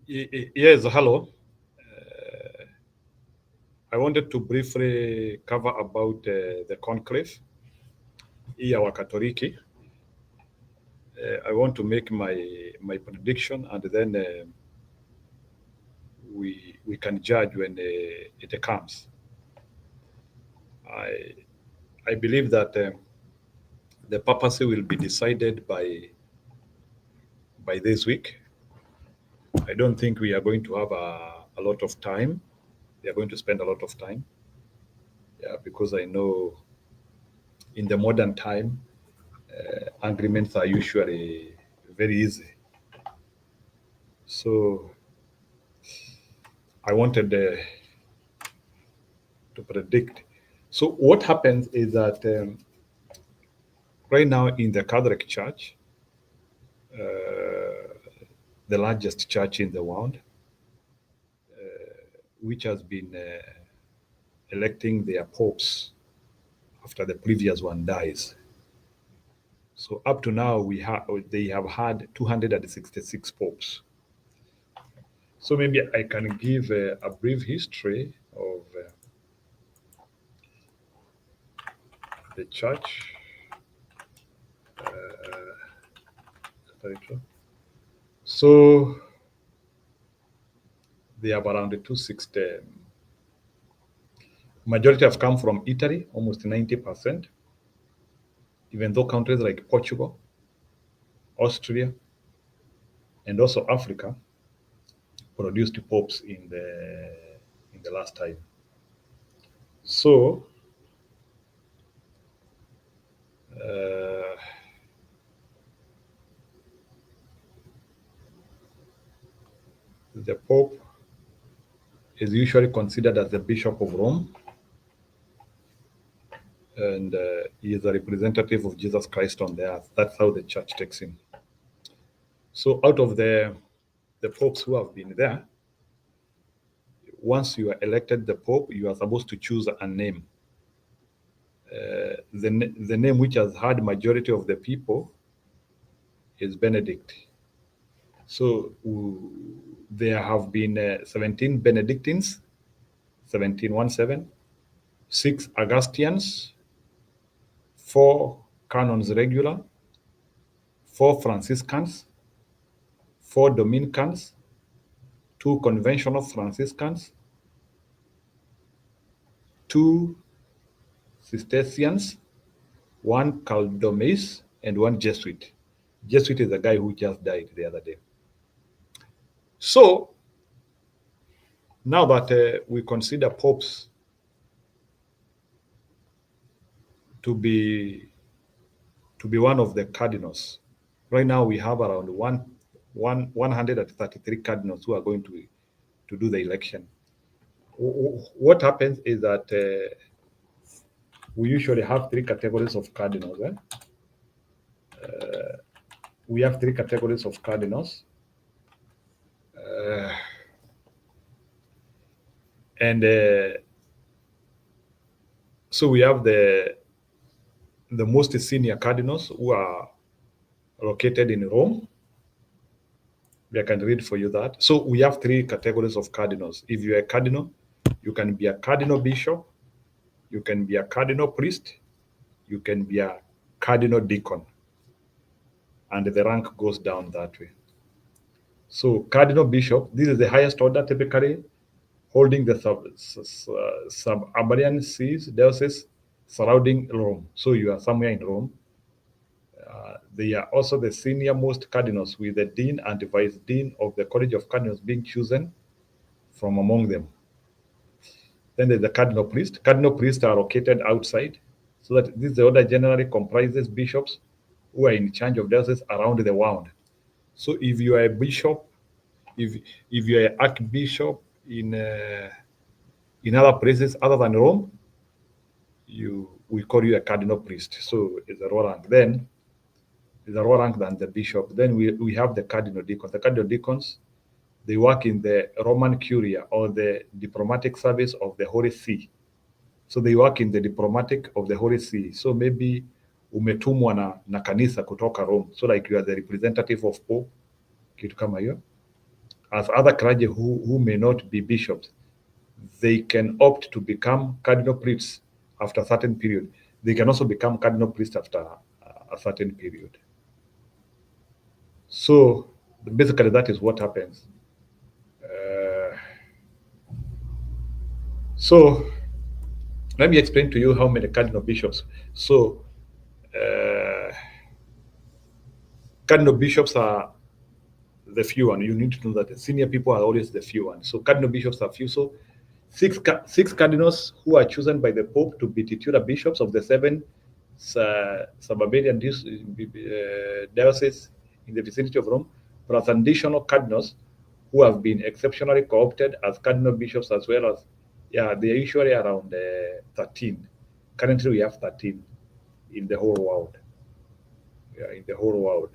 Yes, hello. Uh, I wanted to briefly cover about the conclave here, our Katoliki. I want to make my prediction, and then we can judge when it comes. I I believe that the papacy will be decided by this week. I don't think we are going to have a lot of time. We are going to spend a lot of time, yeah, because I know in the modern time agreements are usually very easy. So I wanted to predict. So what happens is that right now in the Catholic Church, the largest church in the world, which has been electing their popes after the previous one dies. So up to now, they have had 266 popes. So maybe I can give a brief history of the church. So they have around 260. Majority have come from Italy, almost 90%, even though countries like Portugal, Austria, and also Africa produced popes in the last time. So uh, the Pope is usually considered as the Bishop of Rome, and he is a representative of Jesus Christ on the earth. That's how the church takes him. So out of the popes who have been there, once you are elected the Pope, you are supposed to choose a name. The name which has had majority of the people is Benedict. So there have been 17 Benedictines, 1717, 6 Augustinians, 4 Canons Regular, 4 Franciscans, 4 Dominicans, 2 Conventional Franciscans, 2 Cistercians, 1 Caldomes, and 1 Jesuit. Jesuit is the guy who just died the other day. So now that we consider popes to be one of the cardinals, right now we have around 133 cardinals who are going to do the election. What happens is that we usually have 3 categories of cardinals. We have 3 categories of cardinals. And so we have the most senior cardinals who are located in Rome. I can read for you that. So we have 3 categories of cardinals. If you're a cardinal, you can be a cardinal bishop, you can be a cardinal priest, you can be a cardinal deacon. And the rank goes down that way. So cardinal bishop, this is the highest order, typically holding the sub-Armenian sees, diocese surrounding Rome. So you are somewhere in Rome. They are also the senior most cardinals, with the dean and the vice dean of the College of Cardinals being chosen from among them. Then there's the cardinal priest. Cardinal priests are located outside, so that this order generally comprises bishops who are in charge of dioceses around the world. So if you are a bishop, if you are an archbishop in other places other than Rome, we call you a cardinal priest. So it's a lower rank. Then is a lower rank than the bishop. Then we have the cardinal deacons. The cardinal deacons, they work in the Roman Curia, or the diplomatic service of the Holy See. So they work in the diplomatic of the Holy See. So maybe umetumwa na kanisa kutoka Rome. So like you are the representative of Pope, kitu kama hiyo. as other clergy who may not be bishops, they can opt to become cardinal priests after a certain period. They can also become cardinal priests after a certain period. So basically, that is what happens. Uh, so let me explain to you how many cardinal bishops. So uh, cardinal bishops are the few one. You need to know that the senior people are always the few one. So cardinal bishops are few. So six cardinals who are chosen by the Pope to be titular bishops of the seven suburbanian dioceses in the vicinity of Rome, plus additional cardinals who have been exceptionally co-opted as cardinal bishops, as well as, yeah, they're usually around 13. Currently, we have 13 in the whole world. Yeah, in the whole world.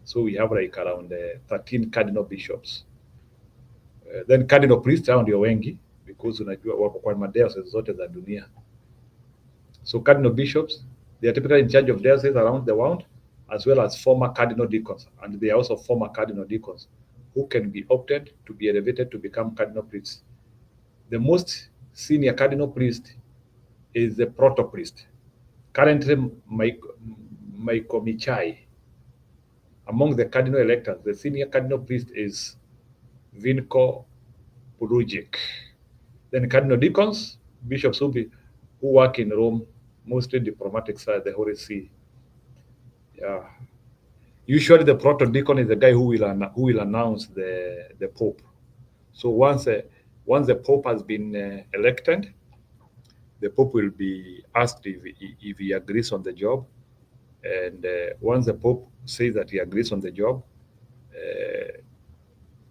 So we have like around 13 cardinal bishops. Then cardinal priests hao ndio wengi because unajua wako kwa madioceses zote za dunia. So cardinal bishops, they are typically in charge of dioceses around the world, as well as former cardinal deacons, and they are also former cardinal deacons who can be opted to be elevated to become cardinal priests. The most senior cardinal priest is the proto-priest. Currently, Michael Michai. Among the cardinal electors, the senior cardinal priest is Vinko Purujic. Then cardinal deacons, bishops who work in Rome, mostly diplomatic side, the Holy See. Yeah. Usually the proto-deacon is the guy who will announce the Pope. So once the Pope has been elected, the Pope will be asked if he agrees on the job. And once the Pope says that he agrees on the job,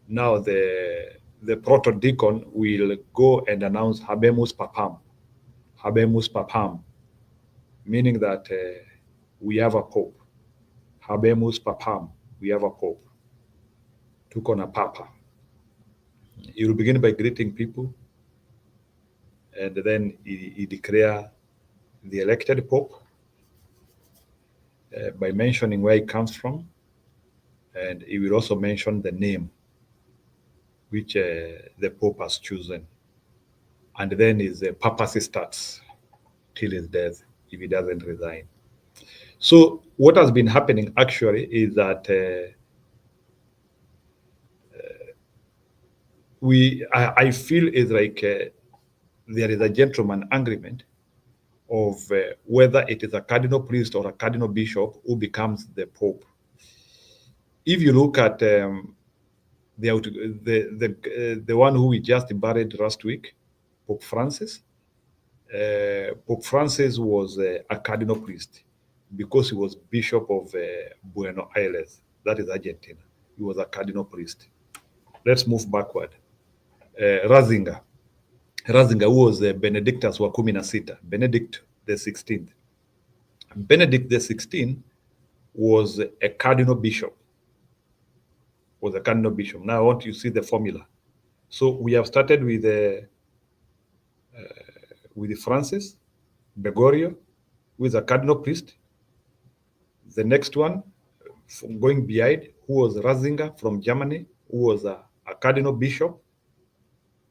now the proto-deacon will go and announce Habemus Papam. Habemus Papam, meaning that we have a Pope. Habemus Papam, we have a Pope. Tuko na Papa. He will begin by greeting people, and then he declare the elected Pope by mentioning where he comes from, and he will also mention the name which the Pope has chosen. And then his papacy starts till his death if he doesn't resign. So what has been happening actually is that I feel is like there is a gentleman agreement of whether it is a cardinal priest or a cardinal bishop who becomes the Pope. If you look at the one who we just buried last week, Pope Francis. Pope Francis was a cardinal priest because he was Bishop of Buenos Aires, that is Argentina. He was a cardinal priest. Let's move backward. Ratzinger, who was Benedictus wa kumi na sita, Benedict the 16th. Benedict the 16th was a cardinal bishop. Now I want you to see the formula. So we have started with Francis Gregorio, who is a cardinal priest. The next one, going behind, who was Ratzinger from Germany, who was a cardinal bishop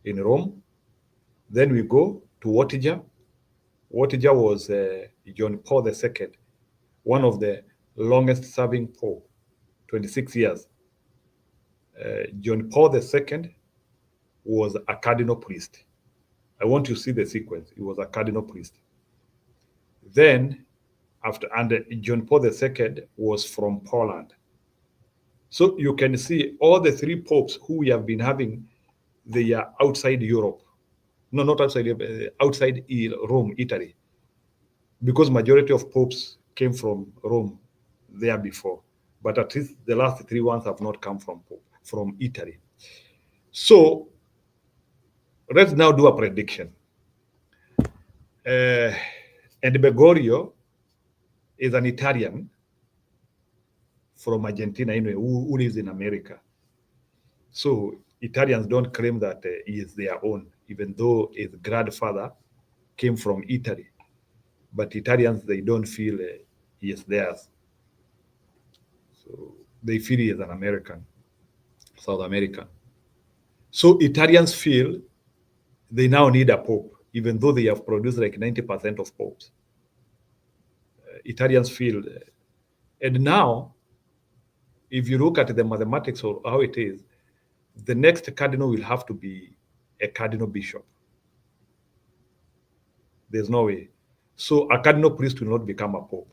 in Rome. Then we go to Wortiger. Wortiger was John Paul II, one of the longest serving Pope, 26 years. John Paul II was a cardinal priest. I want you to see the sequence. He was a cardinal priest. Then, John Paul II was from Poland. So you can see all the three popes who we have been having, they are outside Europe. No, not outside Europe, outside Rome, Italy. Because majority of popes came from Rome there before. But at least the last three ones have not come from Italy. So let's now do a prediction. And Gregorio is an Italian from Argentina anyway, who lives in America. So Italians don't claim that he is their own, even though his grandfather came from Italy. But Italians, they don't feel he is theirs. So they feel he is an American, South American. So Italians feel they now need a pope, even though they have produced like 90% of popes. Italians feel, and now, if you look at the mathematics of how it is, the next cardinal will have to be a cardinal bishop. There's no way. So a cardinal priest will not become a pope.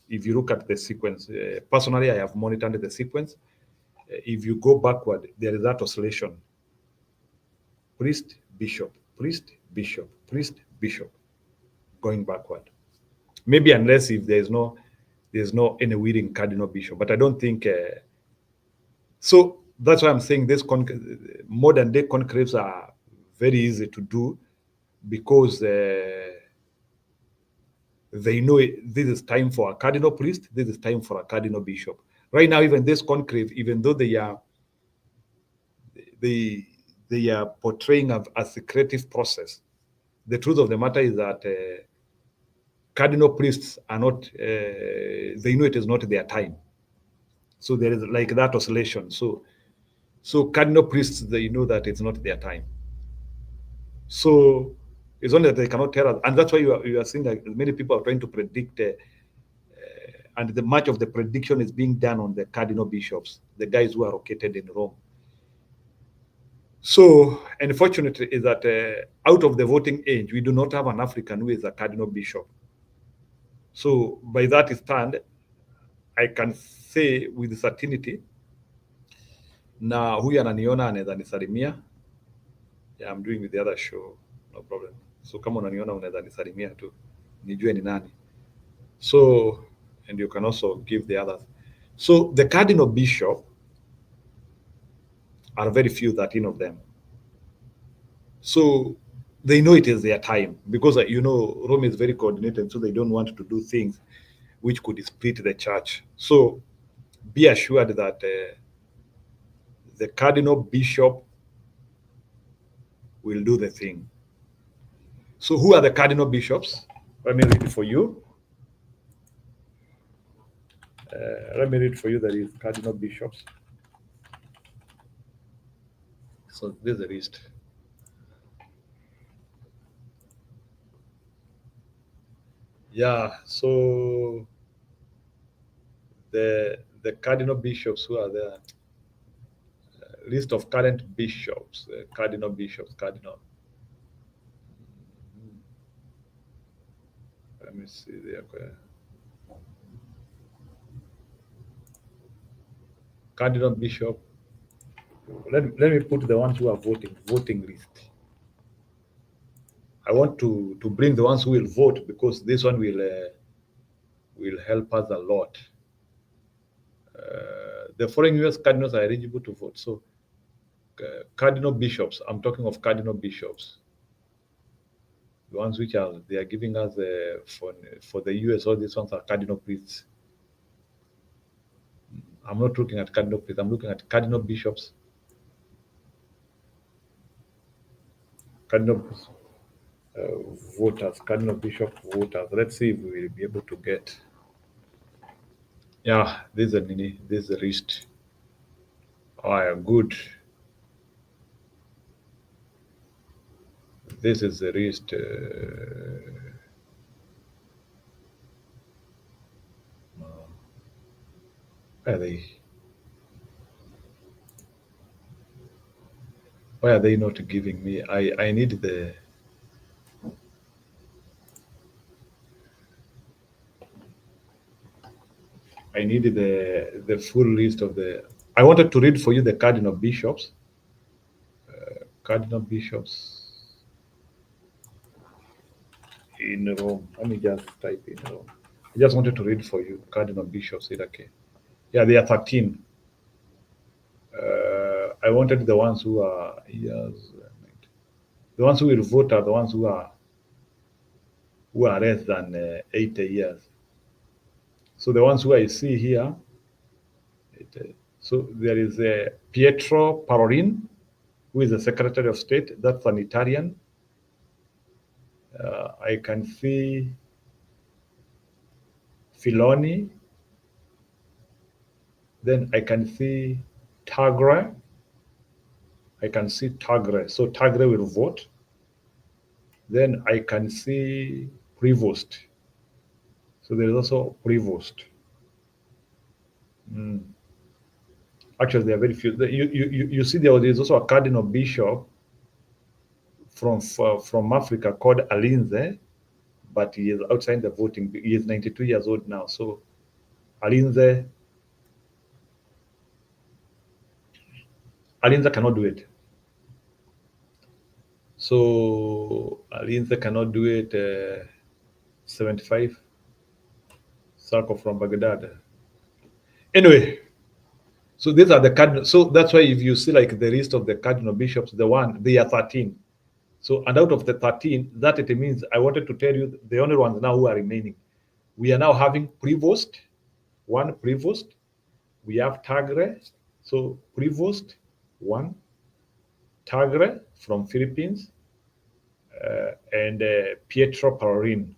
If you look at the sequence, personally, I have monitored the sequence. If you go backward, there is that oscillation: priest, bishop, priest, bishop, priest, bishop, going backward. Maybe unless if there's no any willing cardinal bishop, but I don't think. So that's why I'm saying this modern day conclaves are very easy to do, because they know this is time for a cardinal priest, this is time for a cardinal bishop. Right now, even this conclave, even though they they are portraying a secretive process, the truth of the matter is that cardinal priests are not. They know it is not their time, so there is like that oscillation. So cardinal priests, they know that it's not their time. So it's only that they cannot tell us, and that's why you are seeing that many people are trying to predict, and the much of the prediction is being done on the cardinal bishops, the guys who are located in Rome. So, unfortunately, is that out of the voting age, we do not have an African who is a cardinal bishop. So, by that stand, I can say with certainty, na huyu ananiona anaweza nisalimia. Yeah, I'm doing with the other show, no problem. So kama unaniona unaweza nisalimia tu, nijue ni nani. So, and you can also give the others. So the cardinal bishop are very few, 13 of them. So they know it is their time, because Rome is very coordinated, so they don't want to do things which could split the church. So be assured that the cardinal bishop will do the thing. So who are the cardinal bishops? Let me read it for you. Let me read for you that is cardinal bishops. So this is the list. Yeah, so the cardinal bishops who are there, list of current bishops, cardinal bishops, cardinal. Let me see there. Cardinal bishop. Let me put the ones who are voting list. I want to bring the ones who will vote, because this one will help us a lot. The foreign US cardinals are eligible to vote. So cardinal bishops, I'm talking of cardinal bishops. The ones which they are giving us for the US, all these ones are cardinal priests. I'm not looking at cardinal priests, I'm looking at cardinal bishops. Cardinal voters, cardinal bishop voters. Let's see if we will be able to get. Yeah, this is the list. Oh, yeah, good. This is the list. Why are they? Why are they not giving me? I need the. I needed the full list of the. I wanted to read for you the cardinal bishops. Cardinal bishops in Rome. Let me just type in Rome. I just wanted to read for you cardinal bishops. Okay. Yeah, they are 13. I wanted the ones who are years. The ones who will vote are the ones who are less than 80 years. So the ones who I see here. So there is Pietro Parolin, who is the Secretary of State. That's an Italian. I can see Filoni. Then I can see Tagra. I can see Tagre. So Tagre will vote. Then I can see Prevost. So there is also Prevost. Mm. Actually, there are very few. You see, there is also a cardinal bishop from Africa called Alinze, but he is outside the voting. He is 92 years old now. So Alinze cannot do it. So Alinze cannot do it. 75 Sarko from Baghdad. Anyway, so these are the cardinal. So that's why if you see like the list of the cardinal bishops, they are 13. So and out of the 13, that it means I wanted to tell you the only ones now who are remaining. We are now having Prevost, one Prevost. We have Tagre, so Prevost, one Tagre from Philippines, and Pietro Parolin,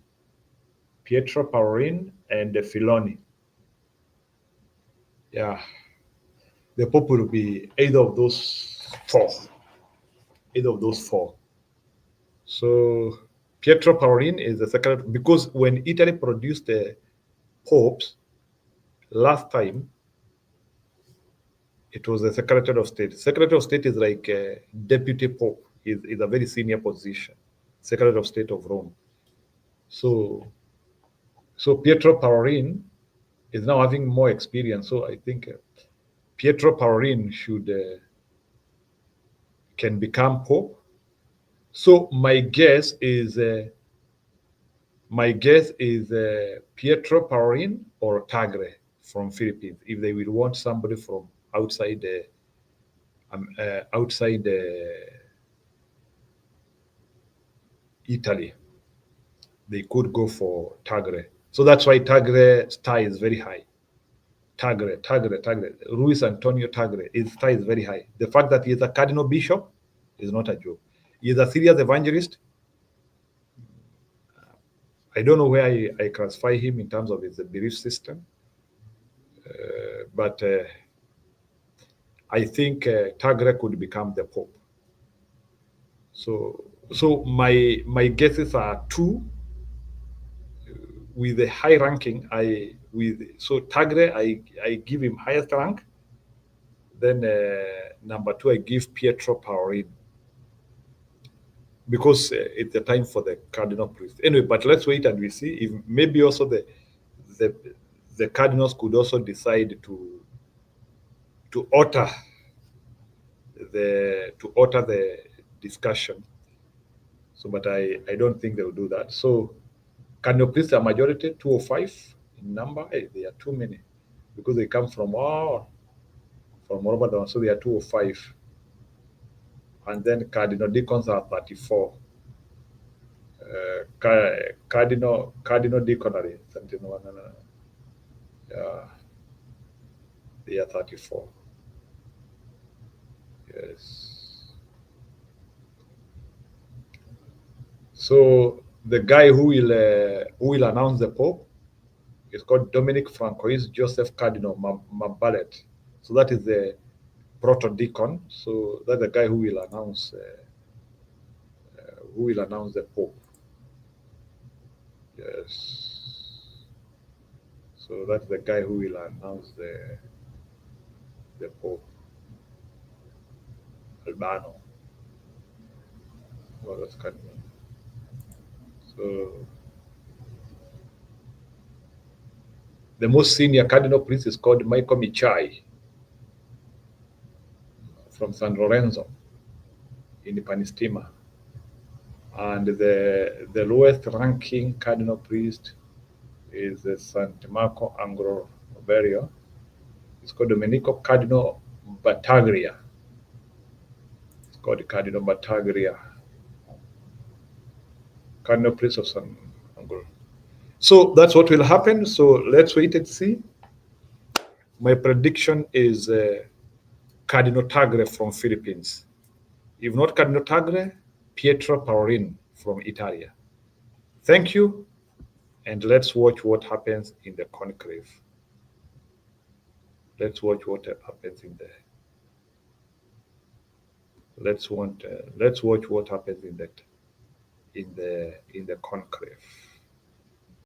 and Filoni. Yeah, the Pope will be either of those four. Either of those four. So Pietro Parolin is the second because when Italy produced the popes last time, it was the Secretary of State. Secretary of State is like a deputy pope. Is a very senior position. Secretary of State of Rome. So Pietro Parolin is now having more experience. So I think Pietro Parolin should can become pope. So my guess is Pietro Parolin or Tagre from Philippines. If they will want somebody from outside Italy, they could go for Tagre. So that's why Tagre star is very high. Tagre. Luis Antonio Tagre, his star is very high. The fact that he is a cardinal bishop is not a joke. He is a serious evangelist. I don't know where I classify him in terms of his belief system, but I think Tagre could become the pope. So my guesses are two with a high ranking. So Tagre I give him highest rank. Then number two I give Pietro Parolin because it's the time for the cardinal priest. Anyway, but let's wait and we see if maybe also the the cardinals could also decide to alter the discussion. So, but I don't think they will do that. So, cardinal priests are majority 205 in number. Hey, they are too many because they come from from Ramadan. So they are 205, and then cardinal deacons are 34. Cardinal deaconry, something. No, no, no. Yeah, they are 34. Yes. So the guy who will announce the Pope is called Dominic Francois Joseph Cardinal Mabalet. So that is the proto deacon. So that's the guy who will announce the Pope. Yes. So that's the guy who will announce the Pope. Albano. Well, that's Cardinal. So the most senior cardinal priest is called Michael Michai from San Lorenzo in Panistima. And the lowest ranking cardinal priest is St. Marco Anglo Noverio. It's called Domenico Cardinal Battaglia. It's called Cardinal Battaglia, Cardinal priest of San Anglo. So that's what will happen. So let's wait and see. My prediction is Cardinal Tagre from Philippines. If not Cardinal Tagre, Pietro Parolin from Italy. Thank you, and let's watch what happens in the conclave. Let's watch what happens in there. let's watch what happens in the conclave.